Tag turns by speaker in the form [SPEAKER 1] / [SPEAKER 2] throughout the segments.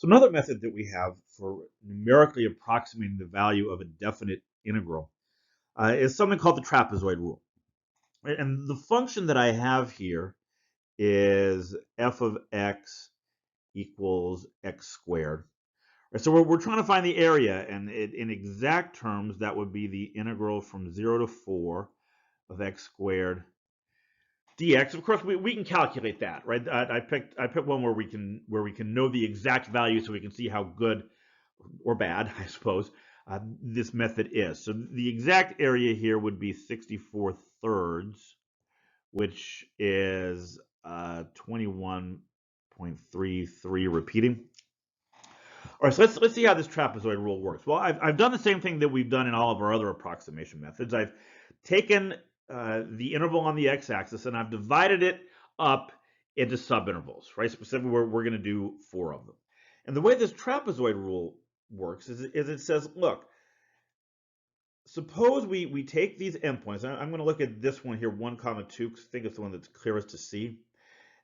[SPEAKER 1] So another method that we have for numerically approximating the value of a definite integral is something called the trapezoid rule. Right? And the function that I have here is f of x equals x squared. Right, so we're trying to find the area, and in exact terms, that would be the integral from 0 to 4 of x squared dx. Of course, we can calculate that, right? I picked one where we can know the exact value, so we can see how good or bad, I suppose, this method is. So the exact area here would be 64 thirds, which is 21.33 repeating. All right, so let's see how this trapezoid rule works. Well, I've done the same thing that we've done in all of our other approximation methods. I've taken the interval on the x-axis and I've divided it up into subintervals, right? Specifically, we're going to do 4 of them. And the way this trapezoid rule works is it says, look, suppose we take these endpoints. I'm going to look at this one here, 1, 2, because I think it's the one that's clearest to see.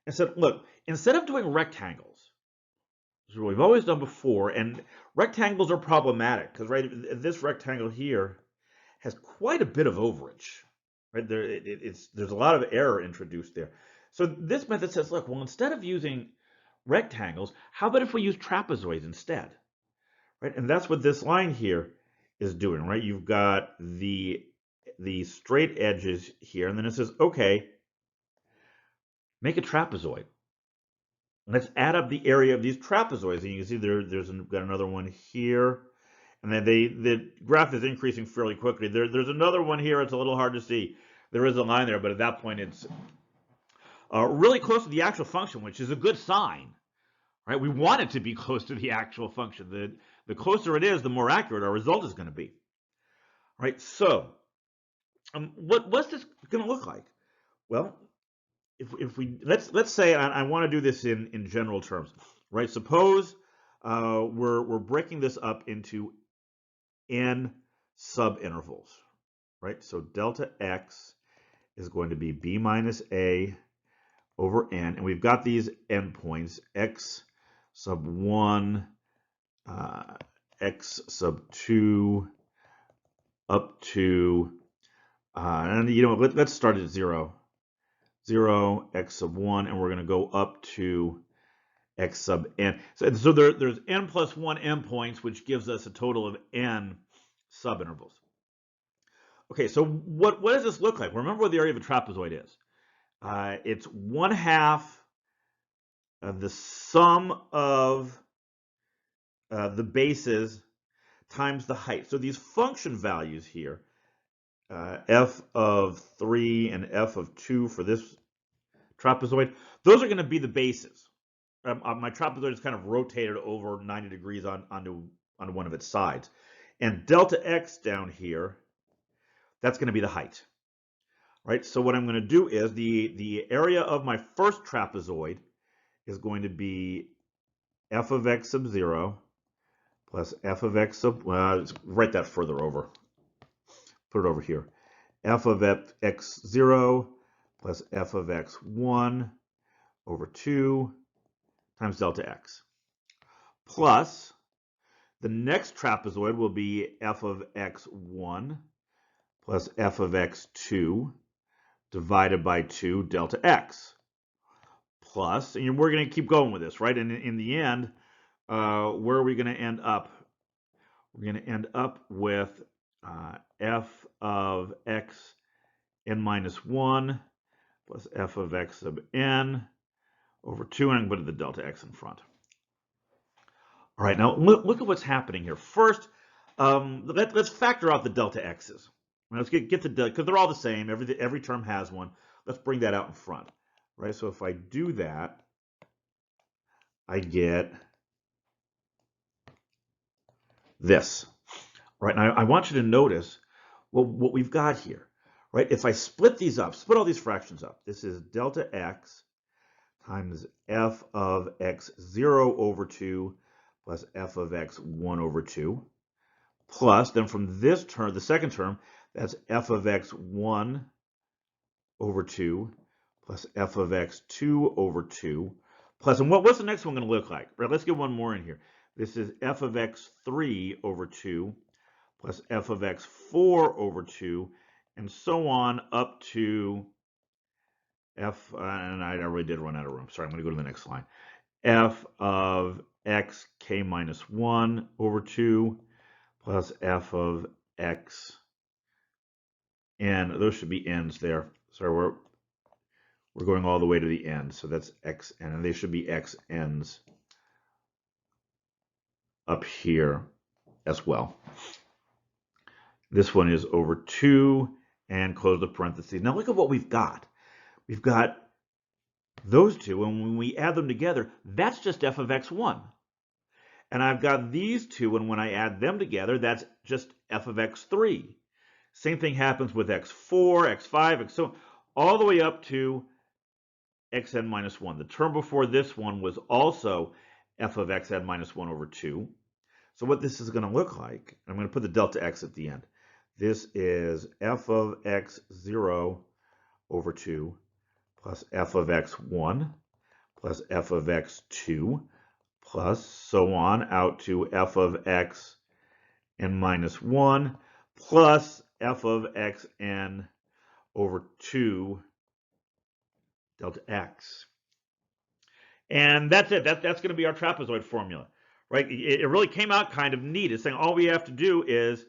[SPEAKER 1] And said, look, instead of doing rectangles, which is what we've always done before, and rectangles are problematic because right, this rectangle here has quite a bit of overage. Right there, there's a lot of error introduced there. So this method says, look, well, instead of using rectangles, how about if we use trapezoids instead? Right, and that's what this line here is doing. Right, you've got the straight edges here, and then it says, okay, make a trapezoid. Let's add up the area of these trapezoids, and you can see there's got another one here, and then the graph is increasing fairly quickly. There's another one here. It's a little hard to see. There is a line there, but at that point it's really close to the actual function, which is a good sign, right? We want it to be close to the actual function. The closer it is, the more accurate our result is going to be, right? So, what's this going to look like? Well, if we let's say I want to do this in general terms, right? Suppose we're breaking this up into n subintervals, right? So delta x is going to be b minus a over n, and we've got these endpoints x sub 1, x sub 2, up to, and you know, let's start at 0. 0, x sub 1, and we're going to go up to x sub n. So there's n plus 1 endpoints, which gives us a total of n subintervals. Okay, so what does this look like? Remember what the area of a trapezoid is. It's 1/2 of the sum of the bases times the height. So these function values here, f of 3 and f of 2 for this trapezoid, those are going to be the bases. My trapezoid is kind of rotated over 90 degrees onto one of its sides. And delta x down here, that's going to be the height. Right? So what I'm going to do is the area of my first trapezoid is going to be f of x sub 0 plus f of x sub, let's write that further over. Put it over here. F of x 0 plus f of x 1 over 2 times delta x. Plus, the next trapezoid will be f of x1 plus f of x2 divided by 2 delta x. Plus, and we're going to keep going with this, right? And in the end, where are we going to end up? We're going to end up with f of x n minus 1 plus f of x sub n over 2, and I'm going to put the delta x in front. All right, now look at what's happening here. First, let's factor out the delta x's. Let's get the delta, because they're all the same. Every term has one. Let's bring that out in front. Right, so if I do that, I get this. Right, and I want you to notice what we've got here. Right, if I split these up, split all these fractions up, this is delta x times f of x0 over 2 plus f of x1 over 2, plus, then from this term, the second term, that's f of x1 over 2 plus f of x2 over 2, plus, and what's the next one going to look like? Right, let's get one more in here. This is f of x3 over 2 plus f of x4 over 2, and so on up to f, and I really did run out of room. Sorry, I'm going to go to the next line. F of xk minus 1 over 2 plus f of x n. Those should be n's there. Sorry, we're going all the way to the end, so that's xn, and they should be x n's up here as well. This one is over 2 and close the parentheses. Now look at what we've got. We've got those two, and when we add them together, that's just f of x1. And I've got these two, and when I add them together, that's just f of x3. Same thing happens with x4, x5, x so all the way up to xn minus 1. The term before this one was also f of xn minus 1 over 2. So what this is going to look like, I'm going to put the delta x at the end. This is f of x0 over 2 plus f of x1 plus f of x2 plus so on out to f of x n minus 1 plus f of xn over 2 delta x. And that's it. That's going to be our trapezoid formula, right? It really came out kind of neat. It's saying all we have to do is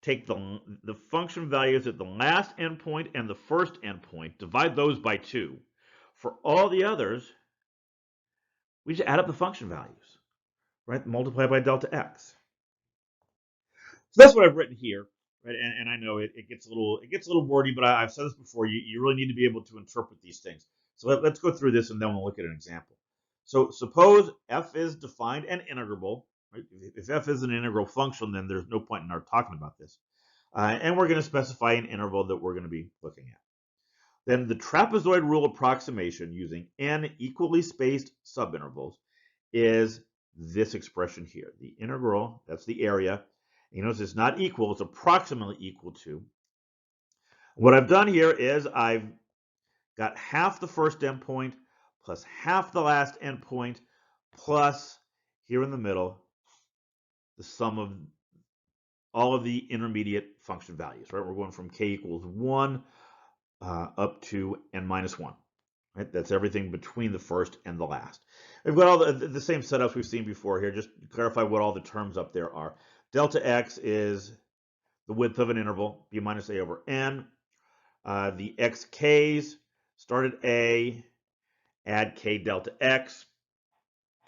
[SPEAKER 1] take the function values at the last endpoint and the first endpoint, divide those by 2. For all the others, we just add up the function values, right? Multiply by delta x. So that's what I've written here, right? And I know it gets a little wordy, but I've said this before. You really need to be able to interpret these things. So let's go through this, and then we'll look at an example. So suppose f is defined and integrable. Right? If f is an integral function, then there's no point in our talking about this. And we're going to specify an interval that we're going to be looking at. Then the trapezoid rule approximation using n equally spaced subintervals is this expression here. The integral, that's the area. You notice it's not equal, it's approximately equal to. What I've done here is I've got half the first endpoint plus half the last endpoint plus here in the middle the sum of all of the intermediate function values, right? We're going from k equals 1 up to n minus 1. Right? That's everything between the first and the last. We've got all the same setups we've seen before here. Just to clarify what all the terms up there are. Delta x is the width of an interval, b minus a over n. The xk's start at a, add k delta x,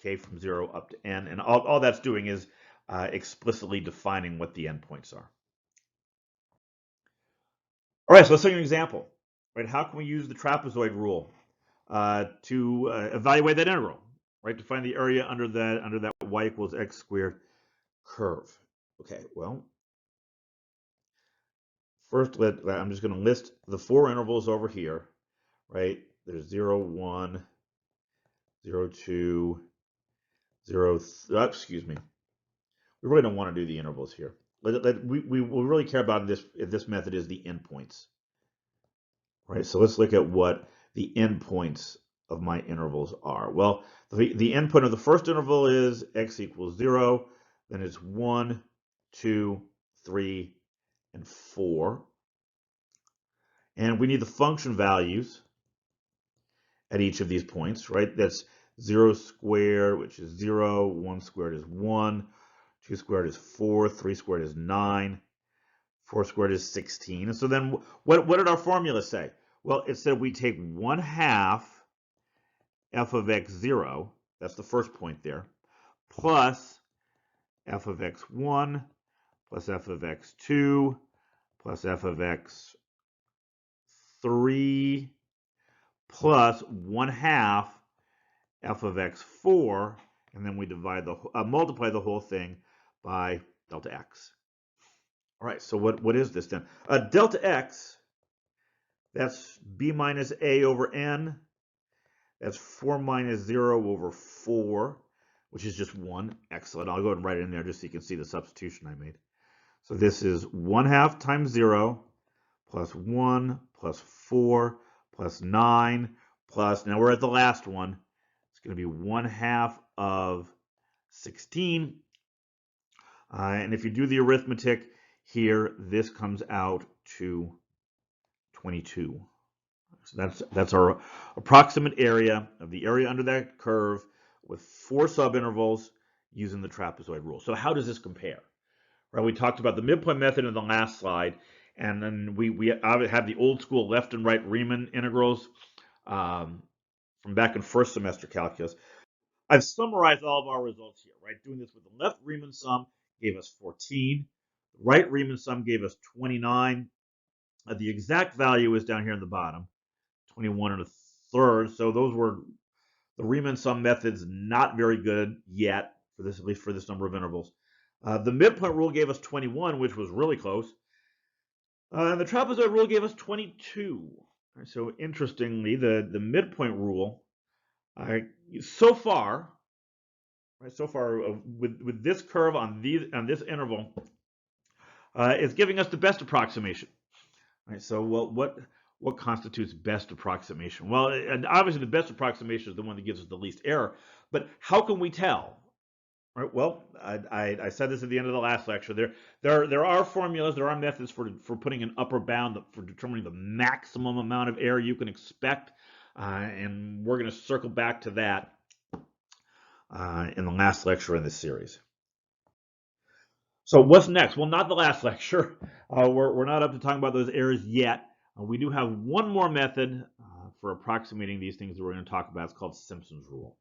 [SPEAKER 1] k from 0 up to n. And all that's doing is explicitly defining what the endpoints are. All right, so let's take an example. Right? How can we use the trapezoid rule to evaluate that integral? Right? To find the area under that y equals x squared curve. Okay, well, first I'm just going to list the 4 intervals over here. Right? There's 0, 1, 0, 2, 0, excuse me. We really don't want to do the intervals here. We really care about this method is the endpoints. Right, so let's look at what the endpoints of my intervals are. Well, the endpoint of the first interval is x equals 0, then it's 1, 2, 3, and 4. And we need the function values at each of these points, right? That's 0 squared, which is 0, 1 squared is 1, 2 squared is 4, 3 squared is 9, 4 squared is 16. And so then what did our formula say? Well, it said we take 1/2 f of x0, that's the first point there, plus f of x1, plus f of x2, plus f of x3, plus 1/2 f of x4, and then we divide multiply the whole thing by delta x. All right, so what is this then? Delta x, that's b minus a over n. That's 4 minus 0 over 4, which is just 1. Excellent. I'll go ahead and write it in there just so you can see the substitution I made. So this is 1/2 times 0 plus 1 plus 4 plus 9 plus, now we're at the last one. It's going to be 1/2 of 16. And if you do the arithmetic here, this comes out to 22. So that's our approximate area of the area under that curve with 4 subintervals using the trapezoid rule. So how does this compare? Right, we talked about the midpoint method in the last slide, and then we have the old school left and right Riemann integrals from back in first semester calculus. I've summarized all of our results here, right? Doing this with the left Riemann sum gave us 14. The right Riemann sum gave us 29. The exact value is down here in the bottom, 21 1/3. So those were the Riemann sum methods, not very good yet, for this, at least for this number of intervals. The midpoint rule gave us 21, which was really close. And the trapezoid rule gave us 22. So interestingly, the midpoint rule, so far, with this curve on this interval, is giving us the best approximation. Right, so what constitutes best approximation? Well, and obviously the best approximation is the one that gives us the least error. But how can we tell? Right, well, I said this at the end of the last lecture. There are formulas, there are methods for putting an upper bound for determining the maximum amount of error you can expect, and we're going to circle back to that in the last lecture in this series. So what's next? Well, not the last lecture. We're not up to talking about those errors yet. We do have one more method for approximating these things that we're going to talk about. It's called Simpson's rule.